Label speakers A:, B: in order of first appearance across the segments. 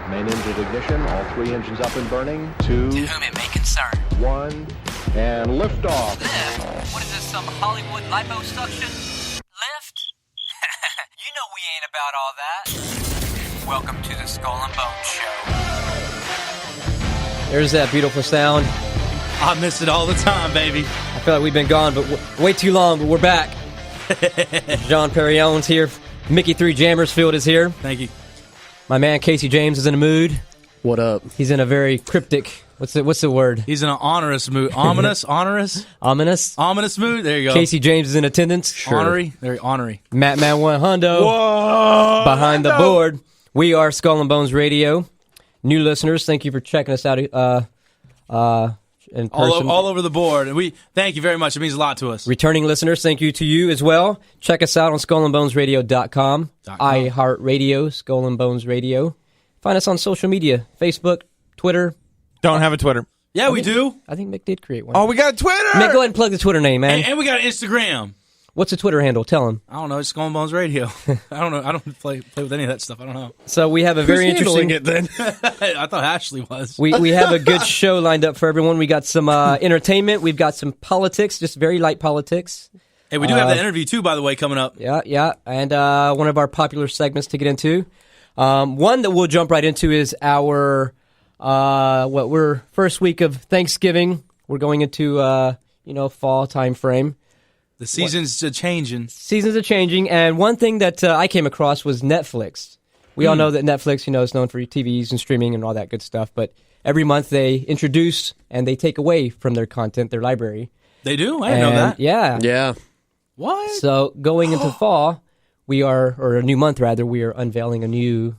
A: Main engine ignition, all 3 engines up and burning. 2.
B: To whom it may concern.
A: 1. And liftoff.
B: Lift? What is this, some Hollywood liposuction? Lift? You know we ain't about all that. Welcome to the Skull and Bones Show.
C: There's that beautiful sound.
D: I miss it all the time, baby.
C: I feel like we've been gone, but way too long, but we're back. John Perrion's here. Mickey 3 Jammersfield is here.
D: Thank you.
C: My man Casey James is in a mood.
E: What up?
C: He's in a very cryptic, what's the word?
D: He's in an onorous mood. Ominous?
C: Ominous?
D: Ominous mood? There you go.
C: Casey James is in attendance.
D: Sure. Honorary? Very honorary.
C: Matt Man One Hundo.
D: Whoa!
C: Behind the board. We are Skull and Bones Radio. New listeners, thank you for checking us out in person.
D: All over the board. And we thank you very much. It means a lot to us.
C: Returning listeners, thank you to you as well. Check us out on skullandbonesradio.com, iHeartRadio, Skull and Bones Radio. Find us on social media, Facebook, Twitter.
F: Don't have a Twitter.
D: Yeah, we do.
C: I think Mick did create one.
F: Oh, we got a Twitter!
C: Mick, go ahead and plug the Twitter name, man.
D: And we got an Instagram.
C: What's the Twitter handle? Tell him.
D: I don't know. It's Skull and Bones Radio. I don't know. I don't play with any of that stuff. I don't know.
C: So we have a very interesting...
E: it then?
D: I thought Ashley was.
C: We have a good show lined up for everyone. We got some entertainment. We've got some politics, just very light politics.
D: Hey, we do have the interview, too, by the way, coming up.
C: Yeah. And one of our popular segments to get into. One that we'll jump right into is our we're first week of Thanksgiving. We're going into fall time frame.
D: The seasons are changing.
C: Seasons are changing, and one thing that I came across was Netflix. We all know that Netflix, is known for TVs and streaming and all that good stuff, but every month they introduce and they take away from their content, their library.
D: They do? I didn't know that.
C: Yeah.
E: Yeah.
D: What?
C: So going into fall, or a new month rather, we are unveiling a new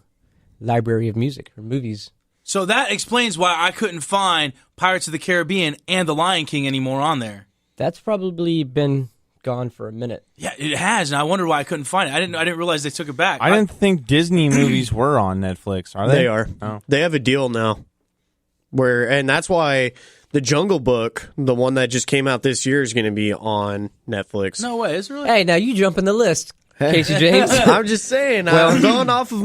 C: library of music or movies.
D: So that explains why I couldn't find Pirates of the Caribbean and The Lion King anymore on there.
C: That's probably been gone for a minute.
D: Yeah, it has, and I wonder why I couldn't find it. I didn't realize they took it back.
F: I didn't think Disney movies were on Netflix. Are they?
E: They are.
F: Oh.
E: They have a deal now. And that's why The Jungle Book, the one that just came out this year, is going to be on Netflix.
D: No way, is it really?
C: Hey, now you jump in the list, Casey James.
E: I'm just saying. I'm going off of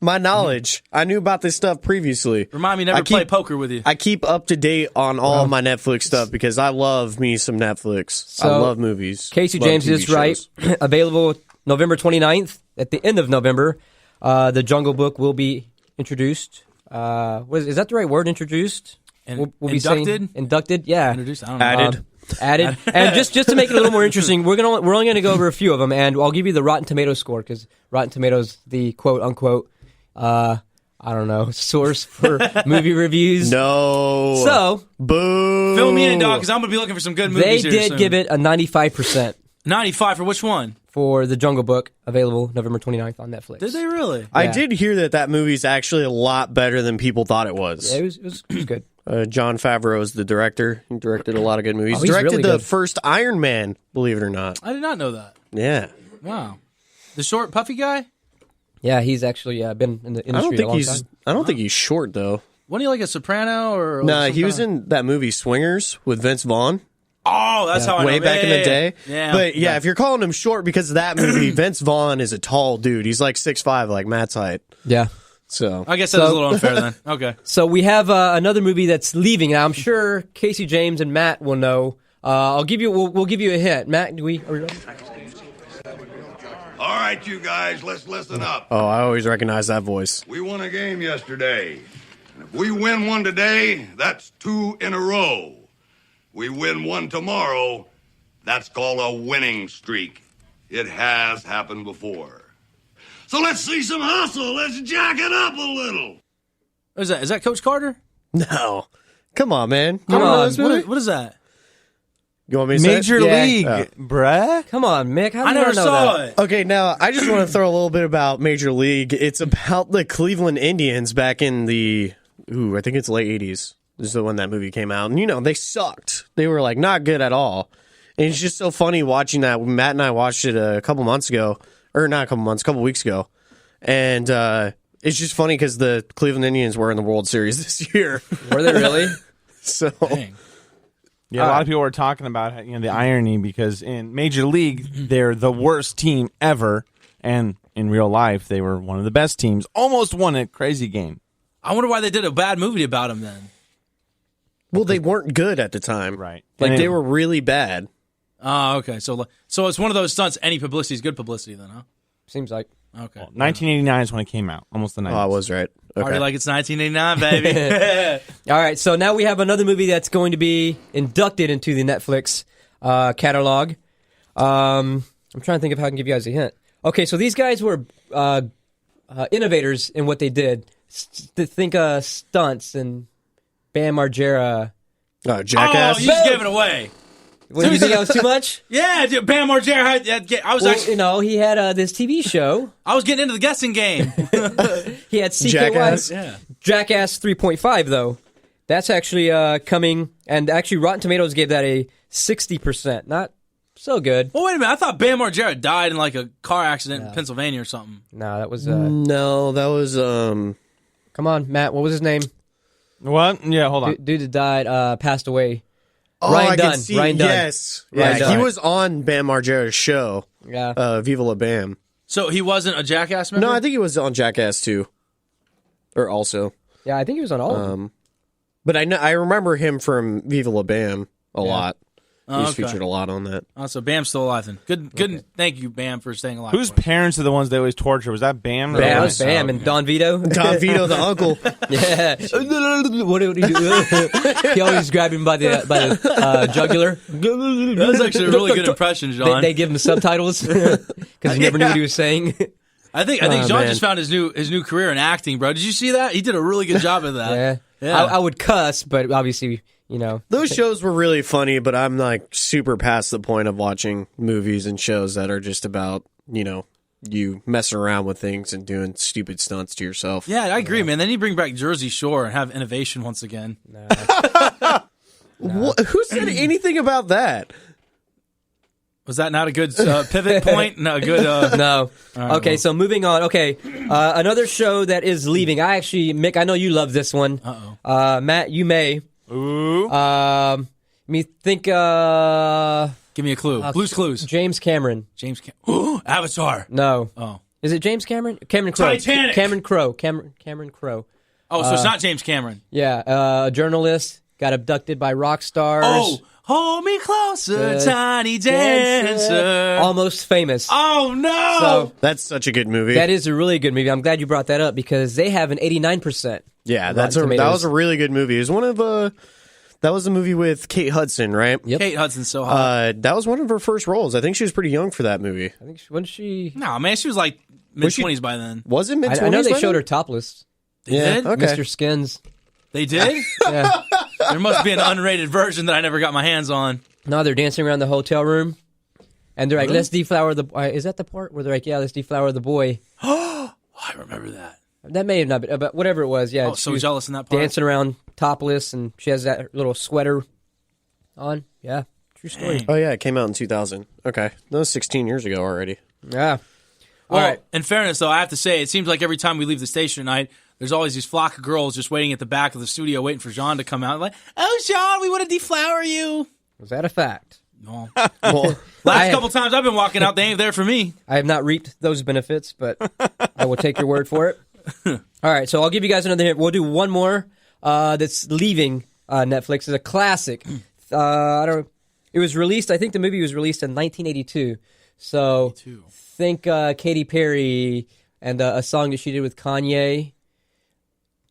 E: my knowledge. I knew about this stuff previously.
D: Remind me never to play poker with you.
E: I keep up to date on all my Netflix stuff because I love me some Netflix.
C: So,
E: I love movies.
C: Casey
E: love
C: James
E: TV
C: is right. Available November 29th. At the end of November, The Jungle Book will be introduced. Is that the right word, introduced?
D: And
C: we'll be
D: inducted?
C: saying inducted, yeah.
D: Introduced? I don't know.
E: Added.
C: And just to make it a little more interesting, we're only going to go over a few of them, and I'll give you the Rotten Tomatoes score, because Rotten Tomatoes, the quote-unquote, I don't know, source for movie reviews.
E: No.
C: So,
E: boo.
D: Fill me in, dog, because I'm going to be looking for some good movies
C: they
D: here
C: did
D: soon.
C: give it a 95%.
D: 95 for which one?
C: For The Jungle Book, available November 29th on Netflix.
D: Did they really?
E: I did hear that movie's actually a lot better than people thought it was.
C: Yeah, it was good.
E: John Favreau is the director. He directed a lot of good movies.
C: Oh,
E: He directed
C: really
E: the
C: good.
E: first Iron Man, believe it or not.
D: I did not know that.
E: Yeah.
D: Wow. The short, puffy guy?
C: Yeah, he's actually been in the industry a long time.
E: I don't think he's short, though.
D: Wasn't he like a soprano? Or
E: No,
D: some
E: he was
D: kind of-
E: in that movie Swingers with Vince Vaughn.
D: Oh, that's how I know.
E: Way back in the day.
D: Yeah.
E: But yeah, if you're calling him short because of that movie, Vince Vaughn is a tall dude. He's like 6'5", like Matt's height.
C: Yeah.
E: So
D: I guess that was a little unfair then. Okay.
C: So we have another movie that's leaving. Now, I'm sure Casey James and Matt will know. We'll give you a hint. Matt, are we ready?
G: All right, you guys, let's listen up.
E: Oh, I always recognize that voice.
G: We won a game yesterday. And if we win one today, that's 2 in a row. We win one tomorrow, that's called a winning streak. It has happened before. So let's see some hustle. Let's jack it up a little.
D: What is that? Is that Coach Carter?
E: No. Come on, man.
C: Come on.
D: What is that?
E: You want me to say
F: Major
E: it?
F: League,
E: Oh.
F: bruh.
C: Come on, Mick. How do
D: I
C: you
D: never
C: not know
D: saw
C: that?
D: it.
E: Okay, now I just want to throw a little bit about Major League. It's about the Cleveland Indians back in the, I think it's late 80s. This is when that movie came out. And, they sucked. They were, not good at all. And it's just so funny watching that. Matt and I watched it a couple months ago. Or not a couple months, a couple weeks ago. And it's just funny because the Cleveland Indians were in the World Series this year.
C: Were they really?
E: So,
D: Dang.
F: Yeah, a lot of people were talking about the irony because in Major League, they're the worst team ever. And in real life, they were one of the best teams. Almost won a crazy game.
D: I wonder why they did a bad movie about him then.
E: Well, they weren't good at the time.
F: Right.
E: Like,
F: And
E: they
F: it-
E: were really bad.
D: Oh, okay. So it's one of those stunts. Any publicity is good publicity, then, huh?
C: Seems like.
D: Okay.
F: 1989 is when it came out. Almost the 90s.
E: Oh, I was right. Okay.
D: Party like it's 1989, baby.
C: All right, so now we have another movie that's going to be inducted into the Netflix catalog. I'm trying to think of how I can give you guys a hint. Okay, so these guys were innovators in what they did. Think stunts and Bam Margera.
E: Jackass.
D: Oh, you just gave it away.
C: What, do you think that was too much?
D: Yeah, dude, Bam Margera. I was
C: Well,
D: actually,
C: he had this TV show.
D: I was getting into the guessing game.
C: He had CKY.
E: Jackass.
D: Yeah.
C: Jackass 3.5, though. That's actually coming, and actually Rotten Tomatoes gave that a 60%. Not so good.
D: Well, wait a minute. I thought Bam Margera died in like a car accident in Pennsylvania or something.
C: No, that was...
E: No, that was
C: come on, Matt. What was his name?
F: What? Yeah, hold on.
C: Dude that died, passed away.
E: Oh,
C: Ryan
E: I
C: Dunn.
E: can see.
C: Ryan Dunn.
E: Yes.
C: Ryan
E: Yeah,
C: Dunn.
E: he was on Bam Margera's show.
C: Yeah.
E: Viva La Bam.
D: So he wasn't a Jackass member?
E: No, I think he was on Jackass too. Or also.
C: Yeah, I think he was on all of them.
E: But I remember him from Viva La Bam a lot.
D: Oh,
E: He's
D: okay.
E: featured a lot on that.
D: Oh, so Bam's still alive then. Good. Thank you, Bam, for staying alive.
F: Whose
D: for us.
F: parents are the ones they always torture? Was that Bam? or
C: Bam,
F: was-
C: Bam, and Don Vito.
E: Don Vito, the uncle.
C: Yeah. What did he do? He always grabbed him by the jugular.
D: That's actually a really good impression, John.
C: They give him subtitles because he never knew what he was saying.
D: I think
E: Oh,
D: John
E: man.
D: just found his new career in acting, bro. Did you see that? He did a really good job of that.
C: Yeah. I would cuss, but obviously,
E: Those shows were really funny, but I'm like super past the point of watching movies and shows that are just about, you messing around with things and doing stupid stunts to yourself.
D: Yeah, I agree, man. Then you bring back Jersey Shore and have innovation once again.
E: Who said anything about that?
D: Was that not a good pivot point? No, a good.
C: No.
D: right,
C: Okay,
D: well.
C: so moving on. Okay, another show that is leaving. Mick, I know you love this one. Matt, you may.
F: Ooh.
C: Let me think.
D: Give me a clue. Blue's Clues.
C: James Cameron.
D: James Cameron. Avatar.
C: No.
D: Oh.
C: Is it James Cameron? Cameron Crowe.
D: Titanic.
C: Cameron Crowe. Cameron Crowe.
D: Oh, so it's not James Cameron.
C: Yeah, a journalist got abducted by rock stars.
D: Oh, hold me closer, tiny dancer.
C: Almost Famous.
D: Oh no!
C: So
E: That's such a good movie.
C: that is a really good movie. I'm glad you brought that up because they have an 89%.
E: Yeah,
C: Rotten
E: that
C: Tomatoes.
E: was a really good movie. It was one of that was a movie with Kate Hudson, right?
C: Yep.
D: Kate Hudson's so hot.
E: That was one of her first roles. I think she was pretty young for that movie.
C: I think wasn't she?
D: No, man, she was like
E: Was she-
D: mid-20s by then.
E: Was it mid-20s?
C: I know they
E: by
C: showed
E: then?
C: her topless.
D: They
E: Yeah,
D: did?
E: okay.
C: Mr. Skins.
D: They did?
C: Yeah.
D: There must be an unrated version that I never got my hands on.
C: No, they're dancing around the hotel room, and they're like,
D: Really?
C: "Let's deflower the." Is that the part where they're like, "Yeah, let's deflower the boy"?
D: Oh, I remember that.
C: That may have not been, but whatever it was, yeah.
D: Oh,
C: she
D: so
C: was
D: jealous in that part.
C: dancing around topless, and she has that little sweater on. Yeah, true story.
E: Oh, yeah, it came out in 2000. Okay. That was 16 years ago already.
C: Yeah.
D: Well,
C: All right.
D: in fairness, though, I have to say, it seems like every time we leave the station at night, there's always these flock of girls just waiting at the back of the studio waiting for Jean to come out. Like, oh, Jean, we want to deflower you.
C: Was that a fact?
D: No.
E: Well,
D: Last couple times I've been walking out, they ain't there for me.
C: I have not reaped those benefits, but I will take your word for it. All right, so I'll give you guys another hint. We'll do one more that's leaving Netflix. It's a classic. I don't. It was released. I think the movie was released in 1982. So think Katy Perry and a song that she did with Kanye.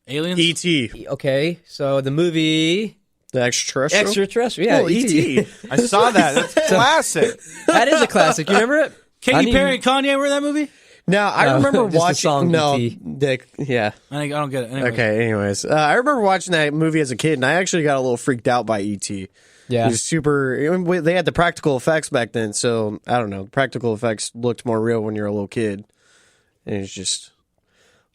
D: Aliens?
E: E.T.
C: Okay, so the movie
E: The extraterrestrial?
C: Extraterrestrial. Yeah,
E: Oh, E.T.
F: I saw that. That's classic.
C: That is a classic. You remember it? I
D: Katy
C: need-
D: Perry and Kanye were in that movie?
E: Now, I
C: No,
E: remember
C: just the
E: watching...
C: song,
E: no,
C: E.T..
E: yeah.
D: I don't get it. Anyway.
E: Okay, anyways. I remember watching that movie as a kid, and I actually got a little freaked out by E.T.
C: Yeah.
E: It was super... They had the practical effects back then, so, I don't know. Practical effects looked more real when you're a little kid. And it's just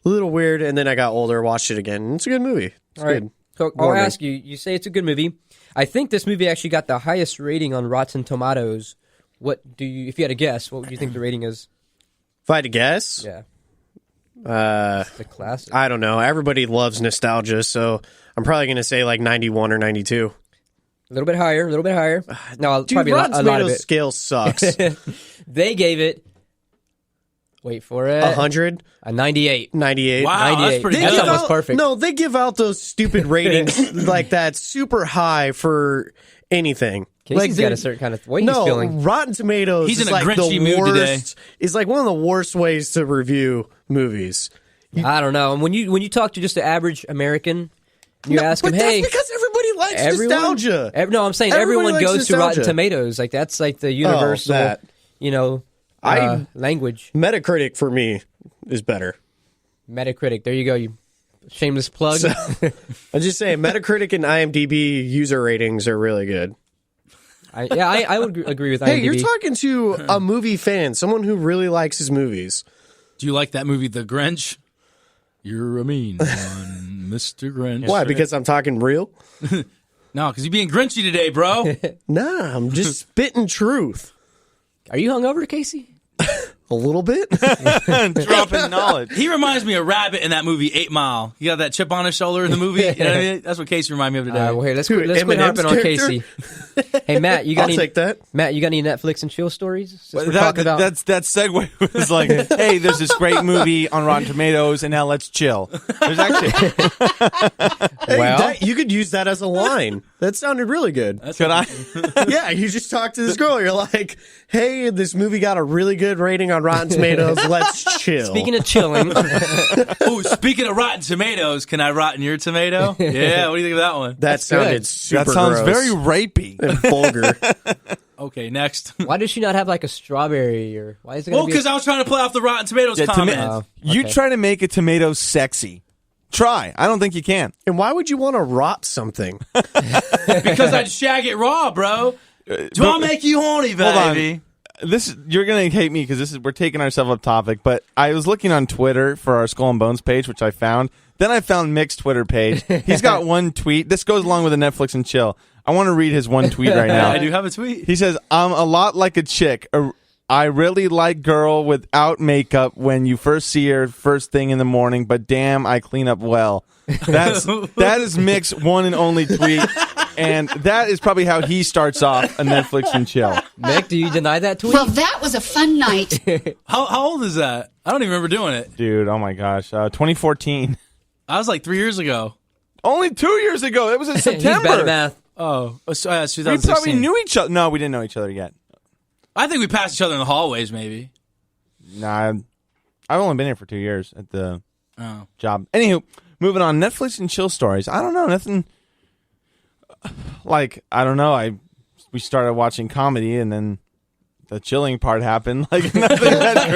E: a little weird, and then I got older, watched it again, and it's a good movie. It's
C: All right.
E: good.
C: So I'll
E: Warming.
C: ask you. You say it's a good movie. I think this movie actually got the highest rating on Rotten Tomatoes. What do you? If you had to guess, what would you think the rating is?
E: If I had to guess,
C: Yeah, it's a classic.
E: I don't know. Everybody loves nostalgia, so I'm probably going to say like 91 or 92.
C: A little bit higher. A little bit higher. No,
E: Dude,
C: probably
E: Rotten
C: a lot of
E: Tomatoes
C: it.
E: scale sucks.
C: They gave it Wait for it.
E: 100,
C: A 98.
E: 98.
D: Wow,
C: 98.
D: that's pretty
C: That's
D: good.
C: almost perfect.
E: No, they give out those stupid ratings like that super high for anything.
C: Casey's got
E: they're-
C: a certain kind of way he's
E: No,
C: feeling.
E: Rotten Tomatoes
D: He's
E: is
D: in a
E: like
D: grinchy
E: the
D: mood
E: worst.
D: today.
E: It's like one of the worst ways to review movies.
C: I don't know. And when you talk to just an average American, you ask
E: but
C: him, "Hey,
E: that's because everybody likes
C: everyone,
E: nostalgia.
C: No, I'm saying
E: Everybody
C: everyone
E: likes
C: goes to Rotten
E: nostalgia.
C: Tomatoes. Like that's like the universal,
E: that.
C: language.
E: Metacritic for me is better.
C: Metacritic. There you go. You shameless plug.
E: So, I'm just saying, Metacritic and IMDb user ratings are really good.
C: I would agree with IMDb.
E: Hey, you're talking to a movie fan, someone who really likes his movies.
D: Do you like that movie, The Grinch? You're a mean one, Mr. Grinch.
E: Why? Because I'm talking real?
D: No, because you're being grinchy today, bro.
E: Nah, I'm just spitting truth.
C: Are you hungover, Casey?
E: A little bit.
F: Dropping knowledge.
D: He reminds me of Rabbit in that movie 8 Mile. He got that chip on his shoulder in the movie. You know what I mean? That's what Casey reminded me of today.
C: Well, hey, let's
E: Who,
C: quit
E: Eminem's
C: harping on
E: character?
C: Casey. Hey, Matt, you got
E: I'll
C: any?
E: take that.
C: Matt, you got any Netflix and chill stories? Since we're talking about
F: That segue was like, hey, there's this great movie on Rotten Tomatoes, and now let's chill. There's actually,
E: Hey,
C: Well-
E: you could use that as a line. That sounded really good.
F: could I?
E: Yeah, you just talk to this girl. You're like, hey, this movie got a really good rating on Rotten Tomatoes. Let's chill.
C: Speaking of chilling,
D: Oh, speaking of Rotten Tomatoes, can I rotten your tomato? Yeah, what do you think of that one?
E: that sounded
C: good.
E: super
F: That sounds
E: gross
F: very rapey.
E: and vulgar.
D: Okay, next.
C: why does she not have like a strawberry or why is it?
D: Well,
C: Gonna be
D: because I was trying to play off the Rotten Tomatoes
F: Yeah,
D: comment.
F: You
C: okay.
F: try to make a tomato sexy. Try. I don't think you can.
E: And why would you want to rot something?
D: Because I'd shag it raw, bro. Do I make you horny, baby?
F: You're gonna hate me because we're taking ourselves off topic. But I was looking on Twitter for our Skull and Bones page, which I found. Then I found Mick's Twitter page. He's got one tweet. This goes along with the Netflix and chill. I want to read his one tweet right now.
D: I do have a tweet.
F: He says, "I'm a lot like a chick. I really like girl without makeup when you first see her first thing in the morning, but damn, I clean up well." That is Mick's one and only tweet, and that is probably how he starts off a Netflix and chill.
C: Mick, do you deny that tweet?
H: Well, that was a fun night.
D: How old is that? I don't even remember doing it.
F: Dude, oh my gosh, 2014.
D: I was like 3 years ago.
F: Only 2 years ago. It was in
C: He's bad
F: September.
C: at math.
D: Oh, so, it's
F: We
D: 2016.
F: probably knew each other. No, we didn't know each other yet.
D: I think we passed each other in the hallways, maybe.
F: Nah, I've only been here for 2 years at the
D: Oh.
F: job. Anywho, moving on. Netflix and chill stories. I don't know. Nothing. Like, I don't know. We started watching comedy, and then the chilling part happened. Like, nothing that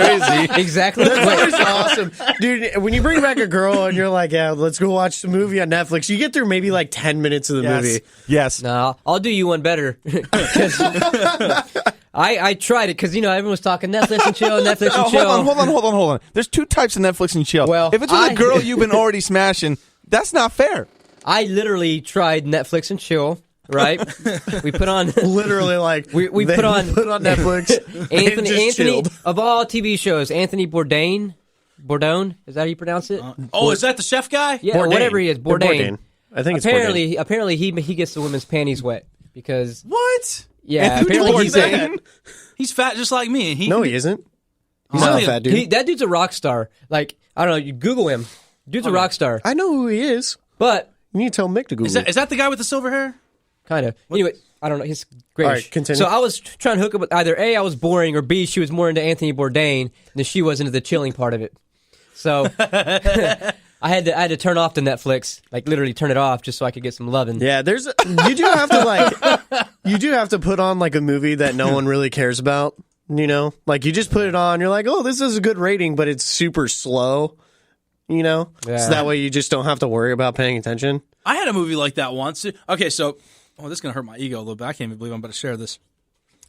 F: crazy.
C: Exactly.
E: That's awesome. Dude, when you bring back a girl and you're like, yeah, let's go watch some movie on Netflix, you get through maybe like 10 minutes of the movie.
F: Yes.
C: No, I'll do you one better. 'Cause I tried it because everyone was talking Netflix and chill, Netflix and chill.
F: Hold on. There's two types of Netflix and chill.
C: Well,
F: if it's with a girl you've been already smashing, that's not fair.
C: I literally tried Netflix and chill. Right? We put on
E: Literally, like,
C: we
E: they
C: put on
E: Netflix. and
C: Anthony
E: just chilled.
C: of all TV shows, Anthony Bourdain. Bourdain, is that how you pronounce it?
D: Oh, is that the chef guy?
C: Yeah,
E: Bourdain.
C: whatever he is, Bourdain.
E: I think it's Bourdain.
C: Apparently he gets the women's panties wet because
D: What?
C: yeah,
F: Anthony
C: apparently he's
F: Bourdain?
D: He's fat just like me.
E: No, he isn't. He's
C: No,
E: not a fat dude.
C: that dude's a rock star. Like I don't know, you Google him. Dude's a rock star,
E: I know who he is.
C: but
E: You need to tell Mick to Google.
D: Is that the guy with the silver hair?
C: kind of. Anyway, I don't know. He's great.
E: All right, continue.
C: So I was trying to hook up with either A, I was boring, or B, she was more into Anthony Bourdain than she was into the chilling part of it. So I had to turn off the Netflix, like literally turn it off, just so I could get some loving.
E: Yeah, you do have to put on like a movie that no one really cares about. Like you just put it on, you're like, oh, this is a good rating, but it's super slow.
C: Yeah.
E: So that way you just don't have to worry about paying attention.
D: I had a movie like that once. Okay, so this is gonna hurt my ego a little bit. I can't even believe I'm about to share this.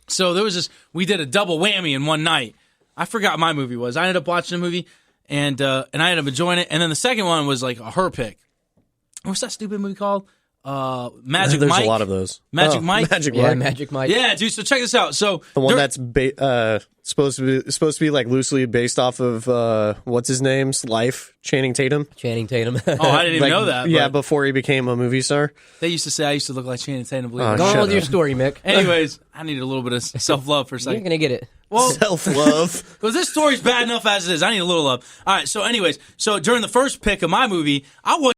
D: So there was this. We did a double whammy in one night. I forgot what my movie was. I ended up watching a movie, and I ended up enjoying it. And then the second one was like a her pick. What's that stupid movie called? Magic
E: There's
D: Mike.
E: a lot of those.
D: Magic Mike?
E: Magic
C: Yeah,
E: Mike.
C: Magic Mike.
D: Yeah, dude. So check this out. So
E: The one that's supposed to be like loosely based off of what's his name's life, Channing Tatum.
C: Channing Tatum.
D: Oh, I didn't even know that.
E: Yeah,
D: but
E: before he became a movie star.
D: they used to say I used to look like Channing Tatum. Believe it
E: Oh,
D: or
C: Go
D: not.
C: on
E: shut
C: with your
E: up.
C: story, Mick.
D: Anyways, I needed a little bit of self-love for a
C: You're
D: second.
C: gonna get it.
D: Well,
E: Self-love.
D: because this story's bad enough as it is. I need a little love. All right, so anyways, so during the first pick of my movie, I wasn't